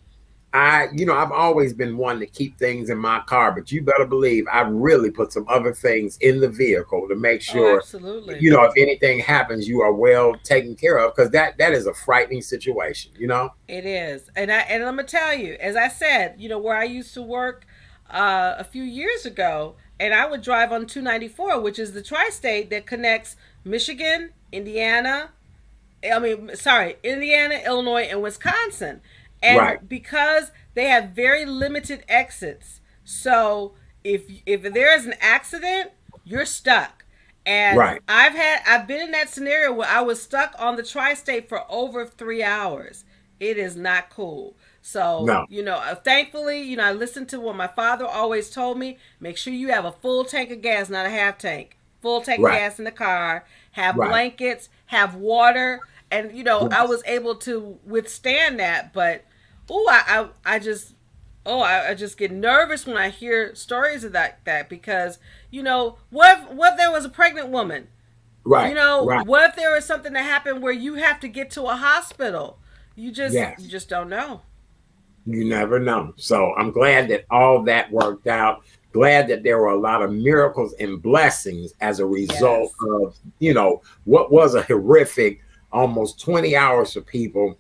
I've always been one to keep things in my car, but you better believe I really put some other things in the vehicle to make Oh, sure, absolutely. if anything happens, you are well taken care of because that is a frightening situation. It is. And I'm gonna tell you, as I said, where I used to work a few years ago, and I would drive on 294, which is the tri-state that connects Michigan, Indiana, Indiana, Illinois, and Wisconsin. Right, And because they have very limited exits, so if there is an accident, you're stuck. And right. I've been in that scenario where I was stuck on the tri-state for over 3 hours. It is not cool. So, No, thankfully, I listened to what my father always told me. Make sure you have a full tank of gas, not a half tank. Full tank of right, gas in the car. Have right. blankets. Have water. And, I Yes, was able to withstand that. But, I just, I just get nervous when I hear stories of that because, what if there was a pregnant woman? right, right. What if there was something that happened where you have to get to a hospital? You Yes. just don't know. You never know. So I'm glad that all that worked out. Glad that there were a lot of miracles and blessings as a result Yes. of, what was a horrific almost 20 hours for people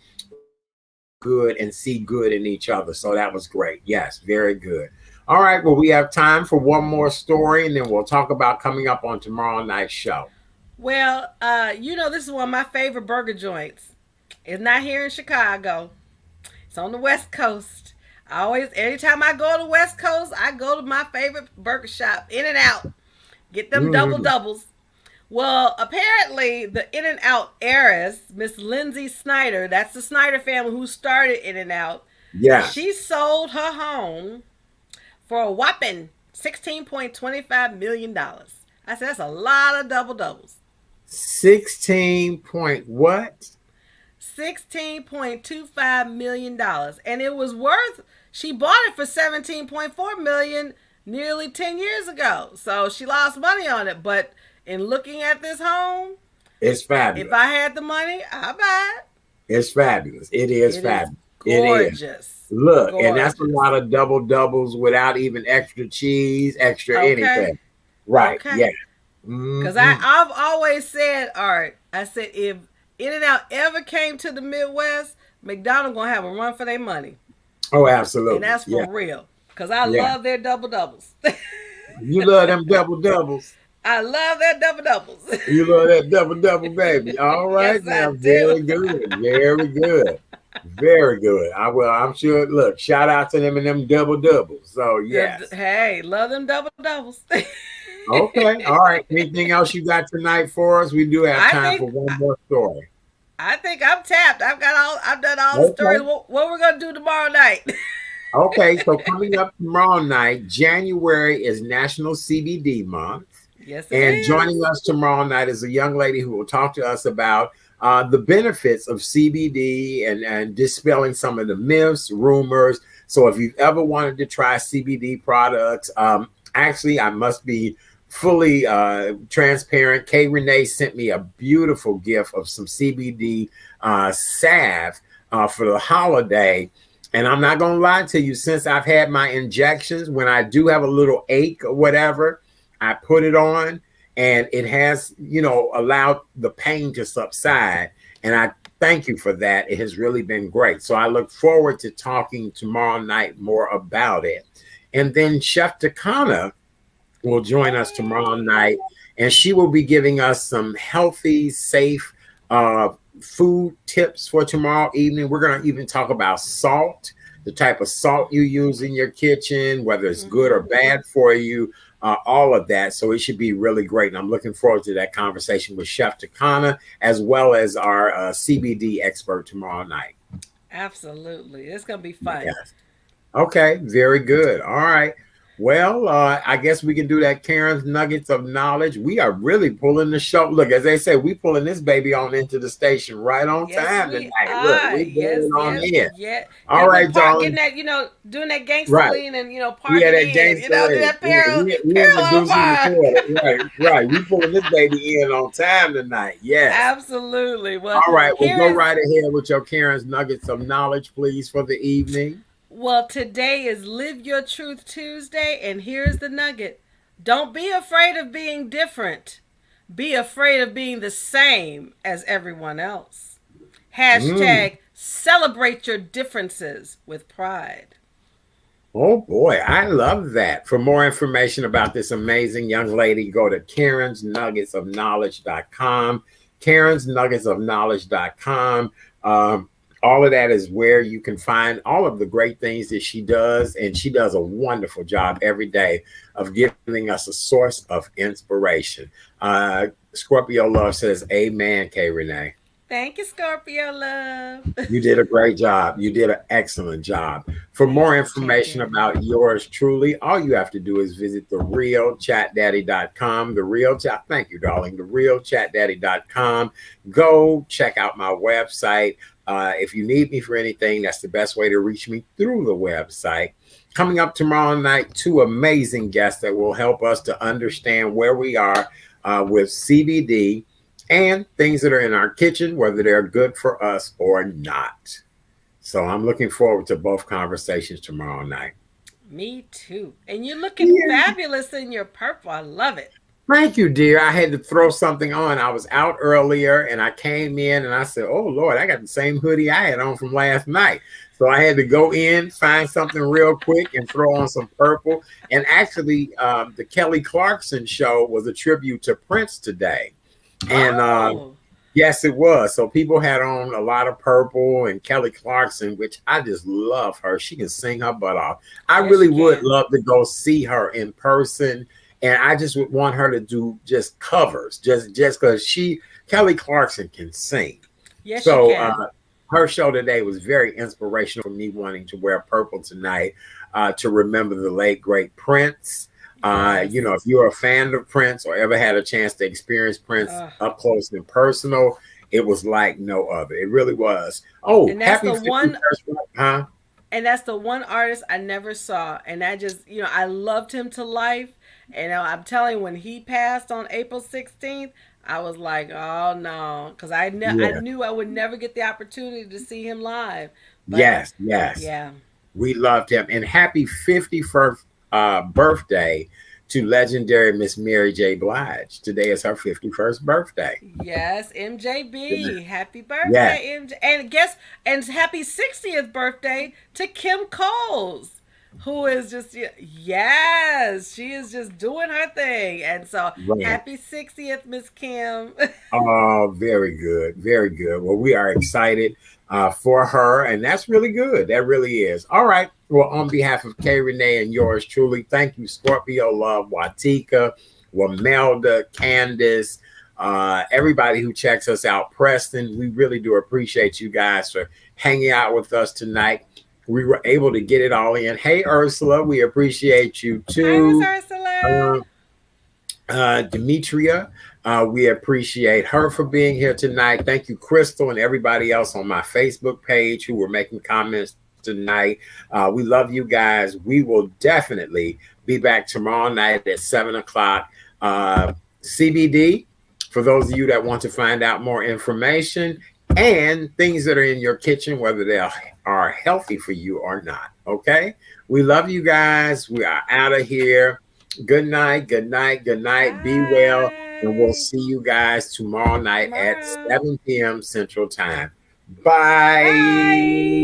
good and see good in each other. So that was great. Yes, very good. All right. Well, we have time for one more story and then we'll talk about coming up on tomorrow night's show. Well, this is one of my favorite burger joints. It's not here in Chicago. It's on the West Coast. Anytime I go to the West Coast, I go to my favorite burger shop, In and Out. Get them double Mhm. doubles. Well, apparently the In and Out heiress, Miss Lindsay Snyder, that's the Snyder family who started In and Out. Yes. She sold her home for a whopping $16.25 million. I said that's a lot of double doubles. 16 point what? $16.25 million, and it was worth. She bought it for $17.4 million nearly 10 years ago. So she lost money on it. But in looking at this home, It's if fabulous. I had the money, I would buy it. It's fabulous. It is It is fabulous. It is. gorgeous, Look, and that's a gorgeous. lot of double doubles without even extra cheese, extra Okay, anything. Right. Yeah. okay. Because Hmm. I've always said, all right. I said if In and Out ever came to the Midwest, McDonald's gonna have a run for their money, Oh, and absolutely. that's Yeah. for real. Because I Yeah. love their double doubles. You love them double doubles. I love their double doubles. You love that double double, baby. All right Yes, I now. do. Very good. Very good. Very good. I'm sure. Look, shout out to them and them double doubles. So yes. Hey, love them double doubles. Okay. All right. Anything else you got tonight for us? We do have I time for think one more story. I think I'm tapped. I've done all the stories. Okay. What we're gonna do tomorrow night? Okay. So coming up tomorrow night, January is National CBD Month. Yes, it And joining is. us tomorrow night is a young lady who will talk to us about the benefits of CBD and dispelling some of the myths, rumors. So if you've ever wanted to try CBD products, actually, I must be fully transparent. Kay Renee sent me a beautiful gift of some CBD salve for the holiday. And I'm not going to lie to you, since I've had my injections, when I do have a little ache or whatever, I put it on and it has, allowed the pain to subside. And I thank you for that. It has really been great. So I look forward to talking tomorrow night more about it. And then Chef Takana will join us tomorrow night, and she will be giving us some healthy, safe food tips for tomorrow evening. We're going to even talk about salt, the type of salt you use in your kitchen, whether it's good or Mm-hmm. bad for you, all of that. So it should be really great. And I'm looking forward to that conversation with Chef Takana, as well as our CBD expert tomorrow night. Absolutely. It's going to be fun. Yes. Okay, very good. All right. Well, I guess we can do that. Karen's Nuggets of Knowledge. We are really pulling the show. Look, as they say, we pulling this baby on into the station right on Yes, time we tonight. Look, are. we Yes, going on yes, in. yeah. All We're right, getting darling. that, doing that gangster Right. lean and, Yeah, parking that in, gangster do lean. that Yeah, we in the parallel Deuces park. Recorder. Right, right. We pulling this baby in on time tonight. Yes. Absolutely. Well, All right. Well, here go is right ahead with your Karen's Nuggets of Knowledge, please, for the evening. Well, today is Live Your Truth Tuesday, and here's the nugget. Don't be afraid of being different. Be afraid of being the same as everyone else. Mm. Hashtag celebrate your differences with pride. Oh boy, I love that. For more information about this amazing young lady, go to karensnuggetsofknowledge.com. Karensnuggetsofknowledge.com. All of that is where you can find all of the great things that she does. And she does a wonderful job every day of giving us a source of inspiration. Scorpio Love says, Amen, K Renee. Thank you, Scorpio love. You did a great job. You did an excellent job. For I more appreciate information you. about yours truly, all you have to do is visit therealchatdaddy.com. The Real Chat, thank you, darling. Therealchatdaddy.com. Go check out my website. If you need me for anything, that's the best way to reach me, through the website. Coming up tomorrow night, two amazing guests that will help us to understand where we are with CBD and things that are in our kitchen, whether they're good for us or not. So I'm looking forward to both conversations tomorrow night. Me too. And you're looking Yeah. fabulous in your purple. I love it. Thank you, dear. I had to throw something on. I was out earlier and I came in and I said, oh, Lord, I got the same hoodie I had on from last night. So I had to go in, find something real quick and throw on some purple. And actually, the Kelly Clarkson show was a tribute to Prince today. And Oh, yes, it was. So people had on a lot of purple, and Kelly Clarkson, which I just love her. She can sing her butt off. I yes, really you would can. love to go see her in person. And I just would want her to do just covers, just because Kelly Clarkson can sing. Yes, you So can. her show today was very inspirational for me wanting to wear purple tonight to remember the late great Prince. Yes. If you're a fan of Prince or ever had a chance to experience Prince Uh, up close and personal, it was like no other. It really was. Oh, and that's happy the one 51st, huh? and that's the one artist I never saw, and I just I loved him to life. And I'm telling you, when he passed on April 16th, I was like, oh no, because I Yeah. knew I would never get the opportunity to see him live. But Yes, yes. yeah, We loved him. And happy 51st birthday to legendary Miss Mary J. Blige. Today is her 51st birthday. yes, Yeah. MJB, happy Yes. birthday, MJ, and happy 60th birthday to Kim Coles, who is just yes, she is just doing her thing, and so Right. happy 60th, Miss Kim. Oh, very good. Very good. Well, we are excited for her, and that's really good. That really is. All right. Well, on behalf of Kay Renee and yours truly, thank you, Scorpio Love, Watika, Wamelda, Candace, everybody who checks us out, Preston. We really do appreciate you guys for hanging out with us tonight. We were able to get it all in. Hey, Ursula, we appreciate you Hi, Miss too. Ursula. Demetria. We appreciate her for being here tonight. Thank you, Crystal, and everybody else on my Facebook page who were making comments tonight. We love you guys. We will definitely be back tomorrow night at 7 o'clock. CBD, for those of you that want to find out more information and things that are in your kitchen, whether they are healthy for you or not. Okay. We love you guys. We are out of here. Good night, good night, good night. Be well. And we'll Bye. see you guys tomorrow night at Tomorrow. 7 p.m. Central Time. Bye. Bye.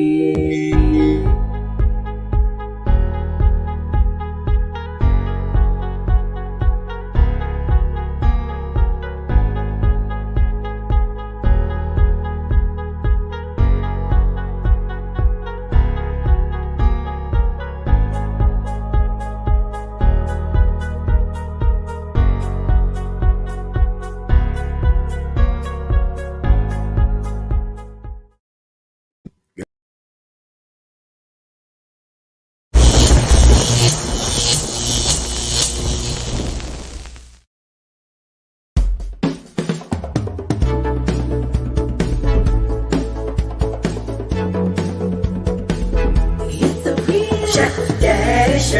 Show.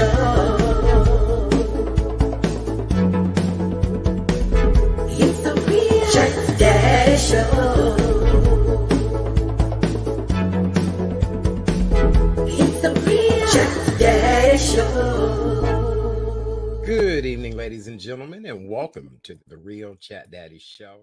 It's the real Chuck Daddy Show. It's the real Chuck Daddy Show. Good evening, ladies and gentlemen, and welcome to the Real Chat Daddy Show.